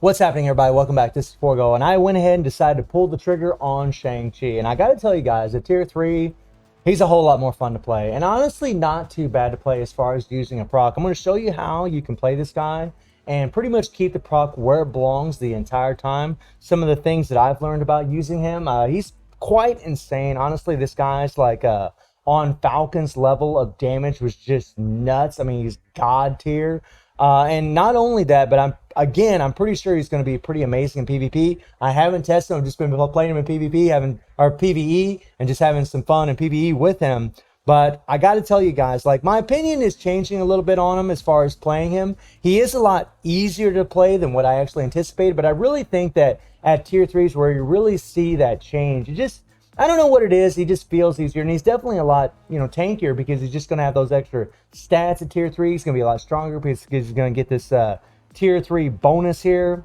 What's happening, everybody? Welcome back. This is Forgo, and I went ahead and decided to pull the trigger on Shang-Chi. And I got to tell you guys, at Tier 3, he's a whole lot more fun to play. And honestly, not too bad to play as far as using a proc. I'm going to show you how you can play this guy and pretty much keep the proc where it belongs the entire time. Some of the things that I've learned about using him, he's quite insane. Honestly, this guy's like on Falcon's level of damage was just nuts. I mean, he's god tier. And not only that, but I'm pretty sure he's going to be pretty amazing in PvP. I haven't tested him. I've just been playing him in PvP, or PvE, and just having some fun in PvE with him. But I got to tell you guys, like, my opinion is changing a little bit on him as far as playing him. He is a lot easier to play than what I actually anticipated, but I really think that at Tier 3s where you really see that change, I don't know what it is. He just feels easier, and he's definitely a lot, tankier because he's just going to have those extra stats at Tier 3. He's going to be a lot stronger because he's going to get this Tier 3 bonus here,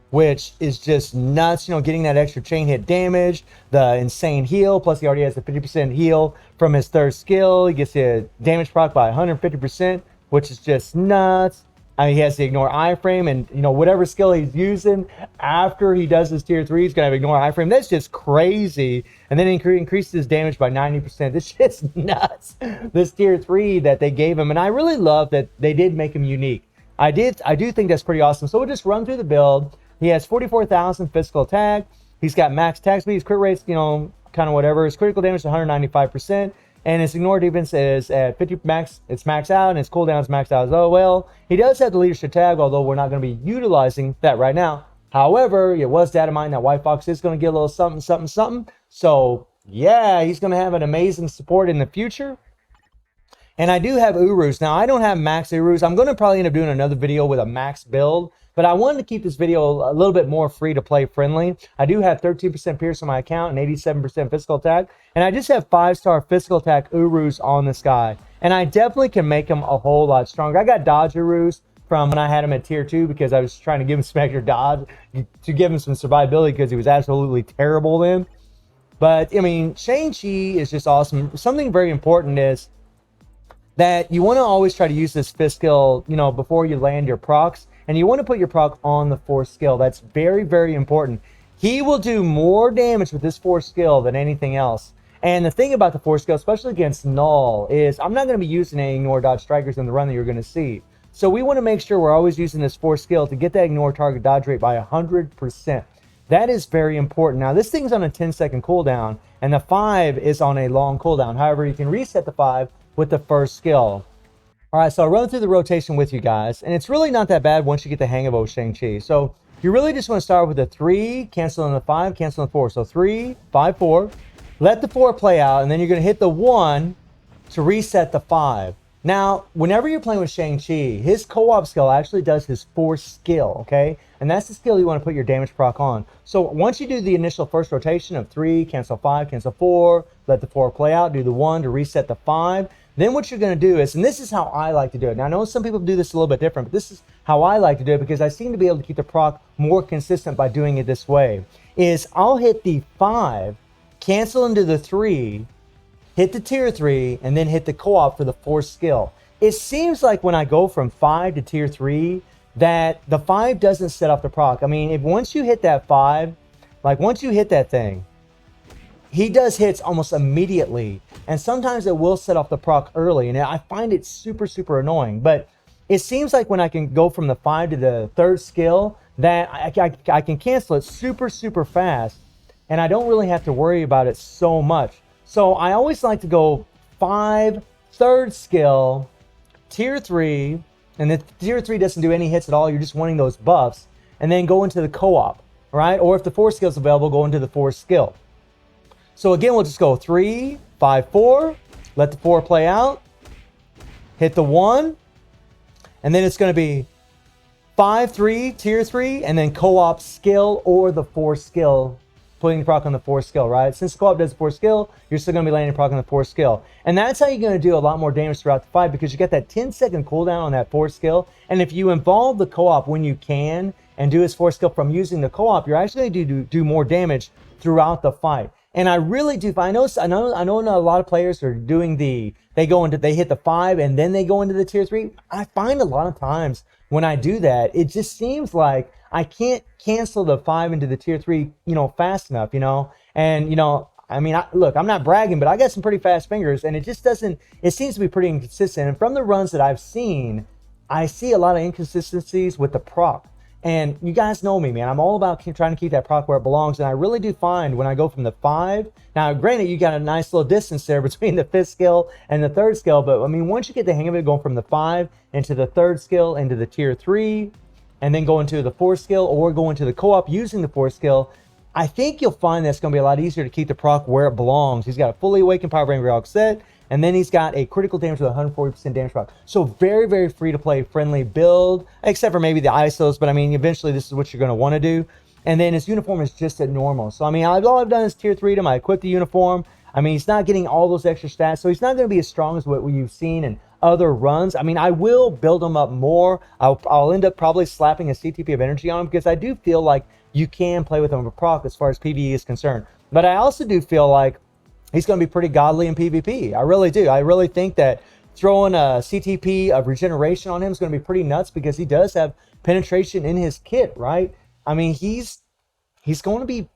which is just nuts. Getting that extra chain hit damage, the insane heal, plus he already has the 50% heal from his third skill. He gets the damage proc by 150%, which is just nuts. He has to ignore iframe, and whatever skill he's using after he does his Tier 3, he's gonna have to ignore iframe. That's just crazy. And then increases his damage by 90%. This shit's nuts. This Tier 3 that they gave him, and I really love that they did make him unique. I do think that's pretty awesome. So we'll just run through the build. He has 44,000 physical attack. He's got max attack speed. His crit rate's kind of whatever. His critical damage is 195%. And his ignore defense is at 50 max. It's maxed out, and his cooldown is maxed out as well. He does have the leadership tag, although we're not going to be utilizing that right now. However, it was data mined that White Fox is going to get a little something, something, something. So yeah, he's going to have an amazing support in the future. And I do have Urus. Now, I don't have max Urus. I'm going to probably end up doing another video with a max build, but I wanted to keep this video a little bit more free-to-play friendly. I do have 13% Pierce on my account and 87% physical attack, and I just have 5-star physical attack Urus on this guy. And I definitely can make him a whole lot stronger. I got dodge Urus from when I had him at Tier 2 because I was trying to give him some extra dodge to give him some survivability because he was absolutely terrible then. But, I mean, Shang-Chi is just awesome. Something very important is that you want to always try to use this fifth skill, before you land your procs. And you want to put your proc on the fourth skill. That's very, very important. He will do more damage with this fourth skill than anything else. And the thing about the fourth skill, especially against Null, is I'm not going to be using any ignore dodge strikers in the run that you're going to see. So we want to make sure we're always using this fourth skill to get that ignore target dodge rate by 100%. That is very important. Now, this thing's on a 10-second cooldown, and the 5 is on a long cooldown. However, you can reset the 5 with the first skill. All right, so I'll run through the rotation with you guys, and it's really not that bad once you get the hang of Shang-Chi. So you really just want to start with the 3, cancel on the 5, cancel on the 4. So 3, 5, 4. Let the 4 play out, and then you're going to hit the 1 to reset the 5. Now, whenever you're playing with Shang-Chi, his co-op skill actually does his 4th skill, okay? And that's the skill you want to put your damage proc on. So once you do the initial first rotation of 3, cancel 5, cancel 4, let the 4 play out, do the 1 to reset the 5. Then what you're going to do is, and this is how I like to do it. Now, I know some people do this a little bit different, but this is how I like to do it because I seem to be able to keep the proc more consistent by doing it this way. Is I'll hit the 5, cancel into the 3, hit the Tier 3, and then hit the co-op for the 4th skill. It seems like when I go from 5 to Tier 3, that the 5 doesn't set off the proc. I mean, once you hit that 5, once you hit that thing, he does hits almost immediately, and sometimes it will set off the proc early, and I find it super, super annoying. But it seems like when I can go from the 5 to the 3rd skill, that I can cancel it super, super fast, and I don't really have to worry about it so much. So I always like to go 5, 3rd skill, Tier 3, and the Tier 3 doesn't do any hits at all, you're just wanting those buffs, and then go into the co-op, right? Or if the 4th skill is available, go into the 4th skill. So again, we'll just go 3, 5, 4, let the 4 play out, hit the 1, and then it's going to be 5, 3, Tier 3, and then co-op skill or the 4th skill, putting the proc on the 4th skill, right? Since co-op does the 4th skill, you're still going to be landing proc on the 4th skill. And that's how you're going to do a lot more damage throughout the fight because you get that 10-second cooldown on that 4th skill. And if you involve the co-op when you can and do his 4th skill from using the co-op, you're actually going to do more damage throughout the fight. And I really do. I know a lot of players are doing they hit the 5 and then they go into the tier 3. I find a lot of times when I do that, it just seems like I can't cancel the 5 into the tier 3, fast enough, And, I mean, look, I'm not bragging, but I got some pretty fast fingers, and it seems to be pretty inconsistent. And from the runs that I've seen, I see a lot of inconsistencies with the proc. And you guys know me, man. I'm all about trying to keep that proc where it belongs. And I really do find when I go from the 5, now granted, you got a nice little distance there between the 5th skill and the 3rd skill. But I mean, once you get the hang of it, going from the 5 into the 3rd skill, into the tier 3, and then go into the 4th skill, or go into the co-op using the 4th skill, I think you'll find that's going to be a lot easier to keep the proc where it belongs. He's got a fully awakened Power Brain Rock set. And then he's got a critical damage with 140% damage proc. So very, very free to play, friendly build, except for maybe the ISOs. But I mean, eventually this is what you're going to want to do. And then his uniform is just at normal. So I mean, all I've done is tier 3'd him. I equipped the uniform. I mean, he's not getting all those extra stats. So he's not going to be as strong as what you've seen in other runs. I mean, I will build him up more. I'll end up probably slapping a CTP of energy on him because I do feel like you can play with him with proc as far as PvE is concerned. But I also do feel like he's going to be pretty godly in PvP. I really do. I really think that throwing a CTP of regeneration on him is going to be pretty nuts because he does have penetration in his kit, right? I mean, he's going to be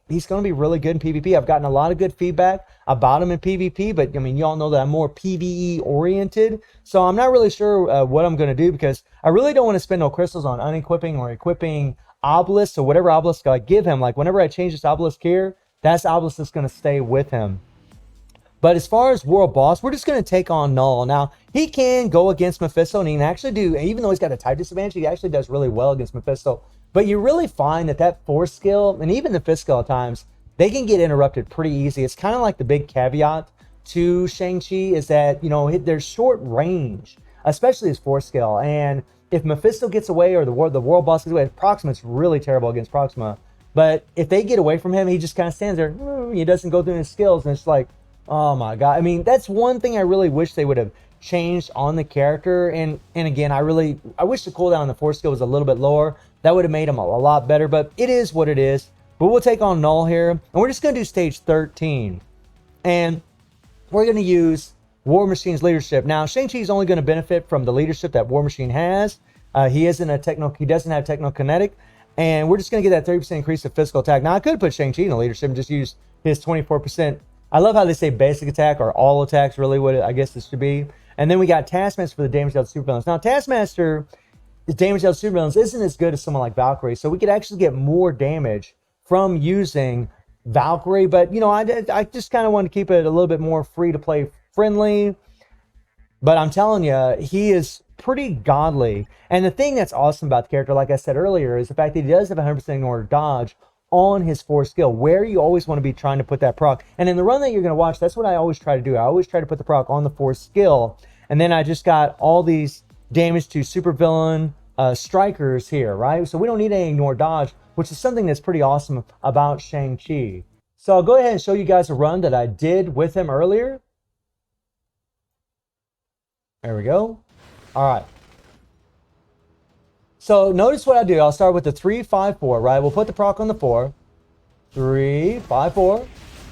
really good in PvP. I've gotten a lot of good feedback about him in PvP, but I mean, y'all know that I'm more PvE oriented, so I'm not really sure what I'm going to do because I really don't want to spend no crystals on unequipping or equipping obelisk. So whatever obelisk I give him, like whenever I change this obelisk here, that's obelisk that's going to stay with him. But as far as world boss, we're just going to take on Null. Now, he can go against Mephisto, and he can actually do, even though he's got a type disadvantage, he actually does really well against Mephisto. But you really find that 4th skill, and even the 5th skill at times, they can get interrupted pretty easy. It's kind of like the big caveat to Shang-Chi is that, there's short range, especially his 4th skill. And if Mephisto gets away or the world boss gets away, Proxima's really terrible against Proxima. But if they get away from him, he just kind of stands there. He doesn't go through his skills, and it's like, oh my god. I mean, that's one thing I really wish they would have changed on the character. And again, I wish the cooldown on the 4th skill was a little bit lower. That would have made him a lot better, but it is what it is. But we'll take on Null here, and we're just going to do stage 13. And we're going to use War Machine's leadership. Now, Shang-Chi is only going to benefit from the leadership that War Machine has. He doesn't have technokinetic, and we're just going to get that 30% increase of physical attack. Now, I could put Shang-Chi in the leadership and just use his 24%. I love how they say basic attack or all attacks, really what I guess this should be. And then we got Taskmaster for the damage dealt to supervillains. Now, Taskmaster, the damage dealt to supervillains isn't as good as someone like Valkyrie, so we could actually get more damage from using Valkyrie. But, I just kind of want to keep it a little bit more free to play friendly. But I'm telling you, he is pretty godly. And the thing that's awesome about the character, like I said earlier, is the fact that he does have 100% ignore dodge on his 4th skill, where you always want to be trying to put that proc. And in the run that you're going to watch, that's what I always try to do. I always try to put the proc on the 4th skill. And then I just got all these damage to supervillain strikers here, right? So we don't need any ignore dodge, which is something that's pretty awesome about Shang-Chi. So I'll go ahead and show you guys a run that I did with him earlier. There we go. All right. So notice what I do. I'll start with the 3-5-4, right? We'll put the proc on the 4. 3-5-4.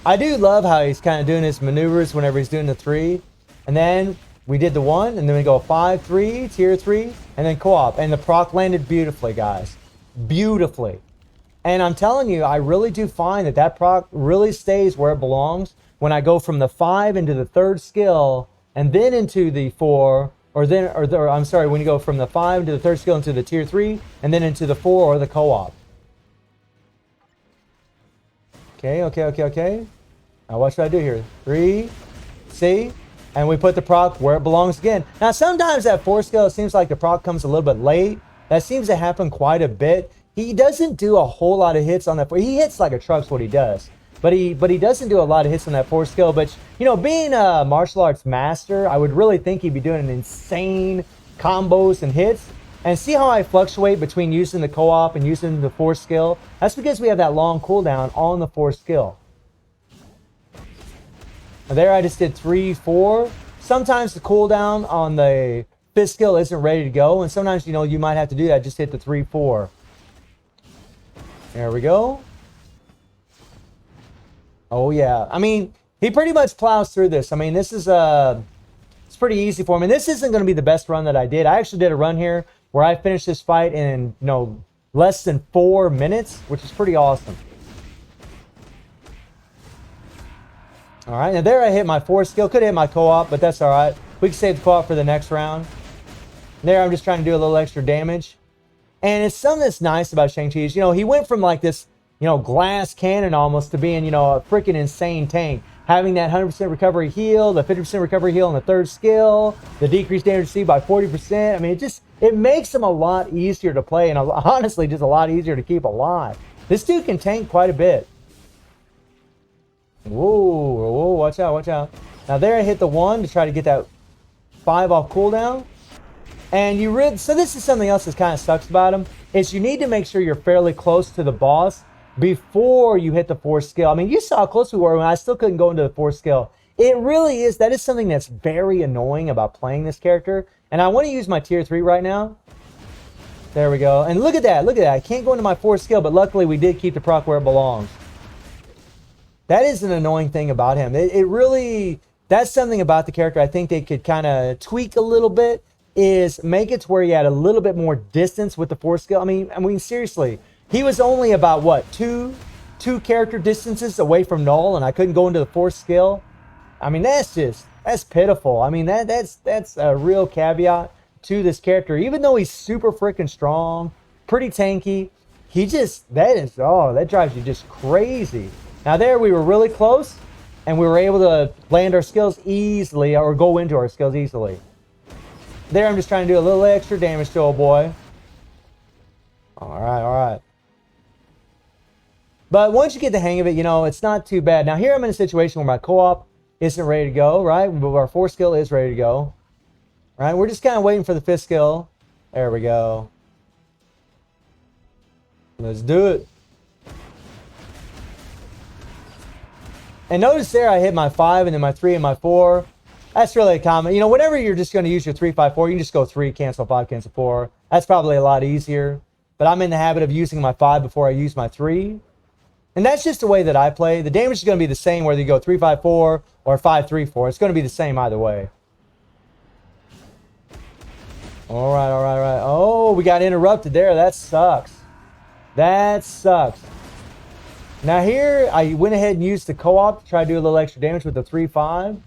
I do love how he's kind of doing his maneuvers whenever he's doing the 3. And then we did the 1, and then we go 5-3, tier 3, and then co-op. And the proc landed beautifully, guys. Beautifully. And I'm telling you, I really do find that proc really stays where it belongs when I go from the 5 into the 3rd skill, and then into the 4, when you go from the 5 to the 3rd skill into the tier 3, and then into the 4 or the co-op. Okay. Now watch what I do here. 3, see? And we put the proc where it belongs again. Now sometimes that 4 skill, it seems like the proc comes a little bit late. That seems to happen quite a bit. He doesn't do a whole lot of hits on that 4. He hits like a truck's what he does. But he doesn't do a lot of hits on that 4 skill. But, being a martial arts master, I would really think he'd be doing an insane combos and hits. And see how I fluctuate between using the co-op and using the 4 skill? That's because we have that long cooldown on the 4 skill. And there I just did 3-4. Sometimes the cooldown on the 5th skill isn't ready to go. And sometimes, you might have to do that. Just hit the 3-4. There we go. Oh yeah. I mean, he pretty much plows through this. I mean, this is it's pretty easy for him. And this isn't going to be the best run that I did. I actually did a run here where I finished this fight in, less than 4 minutes, which is pretty awesome. All right, now there I hit my 4 skill. Could have hit my co-op, but that's all right. We can save the co-op for the next round. There, I'm just trying to do a little extra damage. And it's something that's nice about Shang-Chi is, he went from like this, glass cannon almost to being, a freaking insane tank. Having that 100% recovery heal, the 50% recovery heal on the 3rd skill, the decreased damage received by 40%. I mean, it makes him a lot easier to play and honestly just a lot easier to keep alive. This dude can tank quite a bit. Whoa, watch out, watch out. Now there I hit the 1 to try to get that 5 off cooldown. And so this is something else that kind of sucks about him, is you need to make sure you're fairly close to the boss before you hit the 4th skill. I mean, you saw how close we were when I still couldn't go into the 4th skill. That is something that's very annoying about playing this character. And I want to use my tier 3 right now. There we go. And look at that, I can't go into my 4th skill, but luckily we did keep the proc where it belongs. That is an annoying thing about him. That's something about the character I think they could kind of tweak a little bit, is make it to where he had a little bit more distance with the 4th skill. I mean, seriously, he was only about, what, two character distances away from null, and I couldn't go into the 4th skill. I mean, that's pitiful. I mean, that's a real caveat to this character. Even though he's super freaking strong, pretty tanky, that drives you just crazy. Now there, we were really close, and we were able to land our skills easily, or go into our skills easily. There, I'm just trying to do a little extra damage to old boy. All right. But once you get the hang of it, it's not too bad. Now here I'm in a situation where my co-op isn't ready to go, right? But our 4th skill is ready to go. Right? We're just kind of waiting for the 5th skill. There we go. Let's do it. And notice there I hit my 5 and then my 3 and my 4. That's really common. Whenever you're just going to use your 3, 5, 4, you can just go 3, cancel 5, cancel 4. That's probably a lot easier. But I'm in the habit of using my 5 before I use my 3. And that's just the way that I play. The damage is going to be the same whether you go 3, 5, 4 or 5, 3, 4. It's going to be the same either way. All right. Oh, we got interrupted there. That sucks. Now here, I went ahead and used the co-op to try to do a little extra damage with the 3, 5.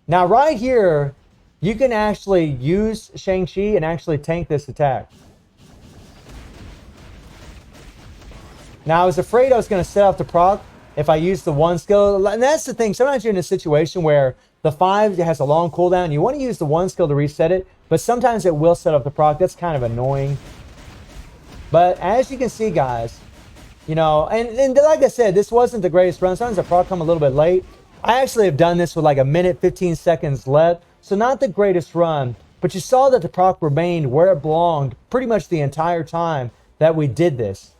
Now right here, you can actually use Shang-Chi and actually tank this attack. Now I was afraid I was going to set off the proc if I used the 1 skill. And that's the thing, sometimes you're in a situation where the 5 has a long cooldown. You want to use the 1 skill to reset it, but sometimes it will set off the proc. That's kind of annoying. But as you can see, guys, and like I said, this wasn't the greatest run. Sometimes the proc come a little bit late. I actually have done this with like a minute, 15 seconds left. So not the greatest run, but you saw that the proc remained where it belonged pretty much the entire time that we did this.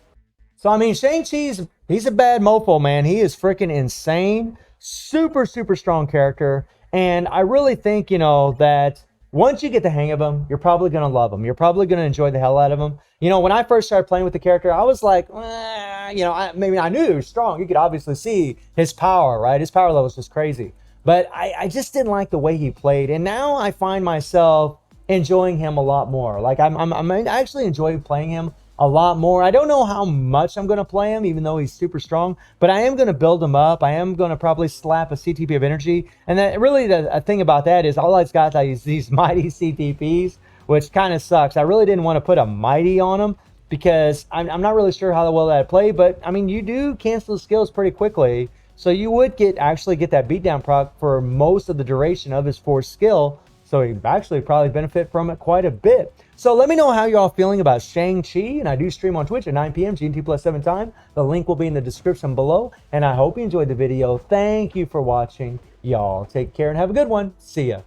So, I mean, Shang-Chi's, he's a bad mofo, man. He is freaking insane. Super, super strong character. And I really think, that once you get the hang of him, you're probably going to love him. You're probably going to enjoy the hell out of him. When I first started playing with the character, I was like, I knew he was strong. You could obviously see his power, right? His power level was just crazy. But I just didn't like the way he played. And now I find myself enjoying him a lot more. Like, I actually enjoy playing him a lot more. I don't know how much I'm going to play him, even though he's super strong, but I am going to build him up. I am going to probably slap a CTP of energy. And then really the thing about that is all I've got is these mighty CTPs, which kind of sucks. I really didn't want to put a mighty on him because I'm not really sure how well that play, but I mean, you do cancel the skills pretty quickly. So you would actually get that beatdown proc for most of the duration of his 4th skill. So he actually probably benefit from it quite a bit. So let me know how y'all feeling about Shang-Chi. And I do stream on Twitch at 9 p.m. GMT plus 7 time. The link will be in the description below. And I hope you enjoyed the video. Thank you for watching. Y'all take care and have a good one. See ya.